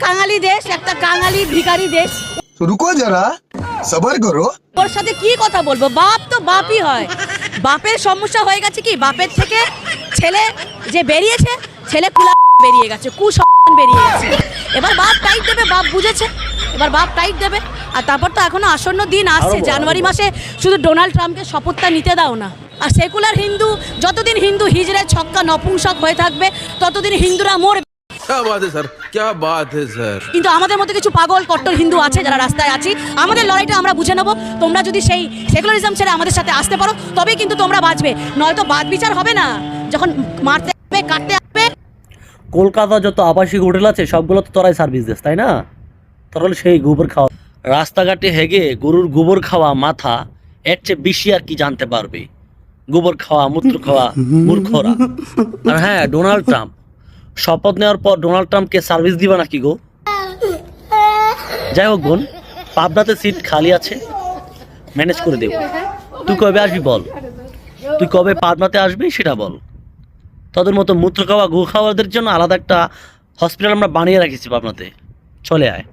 কাঙালি দেশ, একটা কাঙালি ভিখারি দেশ। রুকো যারা, সবার করো। ওর সাথে কি কথা বলবো? বাপ তো বাপই হয়। বাপের সমস্যা হয়ে গেছে কি, বাপের থেকে ছেলে যে বেরিয়েছে, ছেলে কুলা বেরিয়ে গেছে, বেরিয়ে গেছে। এবার বাপ টাইট দেবে, বাপ বুঝেছে, এবার বাপ টাইট দেবে। আর তারপর তো এখনো আসন্ন দিন আসছে, জানুয়ারি মাসে শুধু ডোনাল্ড ট্রাম্পকে শপথটা নিতে দাও না। আর সেকুলার হিন্দু, যতদিন হিন্দু হিজড়ে ছক্কা নপুংসক হয়ে থাকবে, ততদিন হিন্দুরা মরবে। क्या बात है सर, क्या बात है सर। কিন্তু আমাদের মধ্যে কিছু পাগল কট্টর হিন্দু আছে যারা রাস্তায় আছি, আমাদের লড়াইটা আমরা বুঝে নেবো। তোমরা যদি সেই সেকুলারিজম ছেড়ে আমাদের সাথে আসতে পারো, তবেই কিন্তু তোমরা বাঁচবে, নয়তো বাদ বিচার হবে না। যখন মারতে হবে, কাটতে হবে। কলকাতা যত আবাসিক হোটেল আছে সবগুলো তো তোরাই সার্ভিস দিস, তাই না? তোর হলে সেই গোবর খাওয়া, রাস্তাঘাটে হেগে গরুর গোবর খাওয়া মাথা, এর চেয়ে বেশি আর কি জানতে পারবে? গোবর খাওয়া, মূত্র খাওয়া মূর্খরা। আর হ্যাঁ, ডোনাল্ড ট্রাম্প শপথ নেওয়ার পর ডোনাল্ড ট্রাম্পকে সার্ভিস দিবা নাকি গো? যাই হোক বোন, পাবনাতে সিট খালি আছে, ম্যানেজ করে দেব। তুই কবে আসবি বল, তুই কবে পাবনাতে আসবি সেটা বল। তাদের মতো মূত্র খাওয়া গো খাওয়াদের জন্য আলাদা একটা হসপিটাল আমরা বানিয়ে রাখেছি পাবনাতে, চলে আয়।